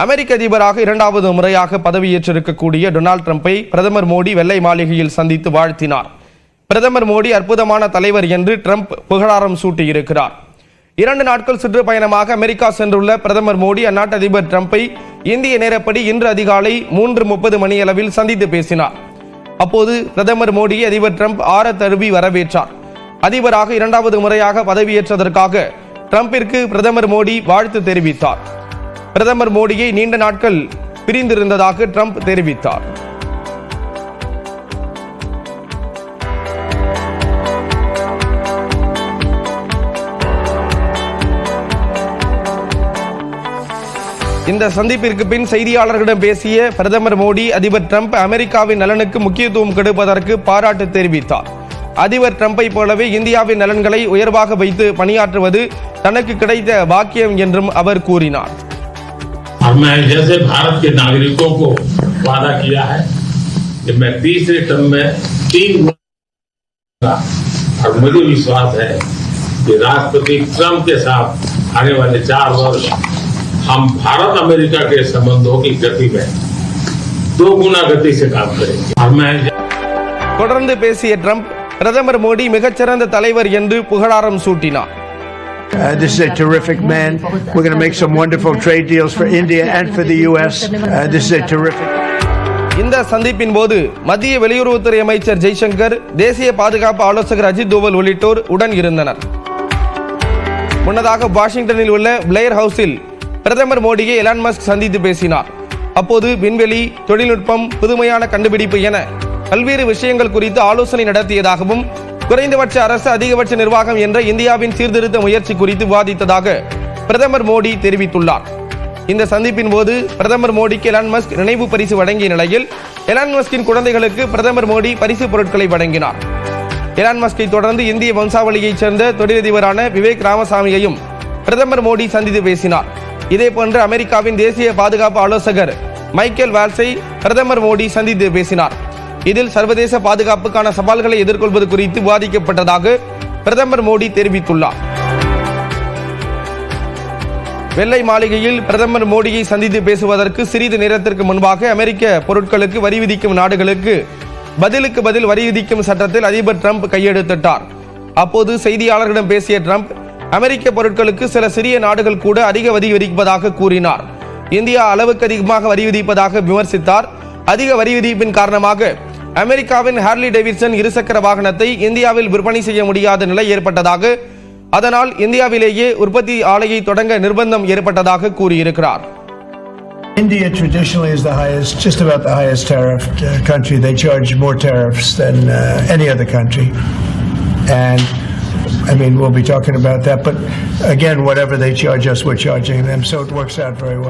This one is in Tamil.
அமெரிக்க அதிபராக இரண்டாவது முறையாக பதவியேற்றிருக்கக்கூடிய டொனால்ட் ட்ரம்பை பிரதமர் மோடி வெள்ளை மாளிகையில் சந்தித்து வாழ்த்தினார். பிரதமர் மோடி அற்புதமான தலைவர் என்று ட்ரம்ப் புகழாரம் சூட்டியிருக்கிறார். 2 நாட்கள் சுற்றுப்பயணமாக அமெரிக்கா சென்றுள்ள பிரதமர் மோடி அந்நாட்டு அதிபர் ட்ரம்பை இந்திய நேரப்படி இன்று அதிகாலை 3:30 மணியளவில் சந்தித்து பேசினார். அப்போது பிரதமர் மோடியை அதிபர் ட்ரம்ப் ஆரத்தழுவி வரவேற்றார். அதிபராக இரண்டாவது முறையாக பதவியேற்றதற்காக ட்ரம்பிற்கு பிரதமர் மோடி வாழ்த்து தெரிவித்தார். பிரதமர் மோடியை நீண்ட நாட்கள் பிரிந்திருந்ததாக ட்ரம்ப் தெரிவித்தார். இந்த சந்திப்பிற்கு பின் செய்தியாளர்களிடம் பேசிய பிரதமர் மோடி அதிபர் ட்ரம்ப் அமெரிக்காவின் நலனுக்கு முக்கியத்துவம் கொடுப்பதற்கு பாராட்டு தெரிவித்தார். அதிபர் ட்ரம்பை போலவே இந்தியாவின் நலன்களை உயர்வாக வைத்து பணியாற்றுவது தனக்கு கிடைத்த பாக்கியம் என்றும் அவர் கூறினார். और मैं जैसे भारत के नागरिकों को वादा किया है कि मैं तीसरे टर्म में 3 और मुझे विश्वास है कि राष्ट्रपति ट्रंप के साथ आने वाले 4 वर्ष हम भारत अमेरिका के संबंधों की गति में 2 गुना गति से काम करेंगे. और मैं தொடர்ந்து பேசிய ட்ரம்ப் பிரதமர் மோடி மிகச்சிறந்த தலைவர் என்று புகழாரம் சூட்டினார். This is a terrific man. We're going to make some wonderful trade deals for India and for the U.S. This is a terrific. இந்த சந்திப்பின் போது மத்திய வெளியுறவுத்துறை அமைச்சர் ஜெய்சங்கர், தேசிய பாதுகாப்பு ஆலோசகர் அஜித் தோவல் உள்ளிட்டோர் உடன் இருந்தனர். முன்னதாக வாஷிங்டனில் உள்ள பிளேயர் ஹவுஸில் பிரதமர் மோடியை எலான் மஸ்க் சந்தித்து பேசினார். அப்போது விண்வெளி, தொழில்நுட்பம், புதுமையான கண்டுபிடிப்பு என பல்வேறு விஷயங்கள் குறித்து ஆலோசனை நடத்தியதாகவும் குறைந்தபட்ச அரசு அதிகபட்ச நிர்வாகம் என்ற இந்தியாவின் சீர்திருத்த முயற்சி குறித்து விவாதித்ததாக பிரதமர் மோடி தெரிவித்துள்ளார். இந்த சந்திப்பின் போது பிரதமர் மோடிக்கு எலான் மஸ்க் நினைவு பரிசு வழங்கிய நிலையில் எலான் மஸ்கின் குழந்தைகளுக்கு பிரதமர் மோடி பரிசு பொருட்களை வழங்கினார். எலான் மஸ்கை தொடர்ந்து இந்திய வம்சாவளியைச் சேர்ந்த தொழிலதிபரான விவேக் ராமசாமியையும் பிரதமர் மோடி சந்தித்து பேசினார். இதேபோன்று அமெரிக்காவின் தேசிய பாதுகாப்பு ஆலோசகர் மைக்கேல் வால்ஸை பிரதமர் மோடி சந்தித்து பேசினார். இதில் சர்வதேச பாதுகாப்புக்கான சவால்களை எதிர்கொள்வது குறித்து விவாதிக்கப்பட்டதாக பிரதமர் மோடி தெரிவித்துள்ளார். வெள்ளை மாளிகையில் பிரதமர் மோடியை சந்தித்து பேசுவதற்கு சிறிது நேரத்திற்கு முன்பாக அமெரிக்க பொருட்களுக்கு வரி விதிக்கும் நாடுகளுக்கு பதிலுக்கு பதில் வரி விதிக்கும் சட்டத்தில் அதிபர் ட்ரம்ப் கையெழுத்திட்டார். அப்போது செய்தியாளர்களிடம் பேசிய ட்ரம்ப் அமெரிக்க பொருட்களுக்கு சில சிறிய நாடுகள் கூட அதிக வரி விதிப்பதாக கூறினார். இந்தியா அளவுக்கு அதிகமாக வரி விதிப்பதாக விமர்சித்தார். அதிக வரி விதிப்பின் காரணமாக அமெரிக்காவின் ஹார்லி டேவிட்சன் இருசக்கர வாகனத்தை இந்தியாவில் விற்பனை செய்ய முடியாத நிலை ஏற்பட்டதாக, அதனால் இந்தியாவிலேயே உற்பத்தி ஆலையை தொடங்க நிர்பந்தம் ஏற்பட்டதாக கூறியிருக்கிறார். India traditionally is the highest, just about the highest tariff country. They charge more tariffs than any other country. And I mean, we'll be talking about that. But again, whatever they charge us, we're charging them. So it works out very well.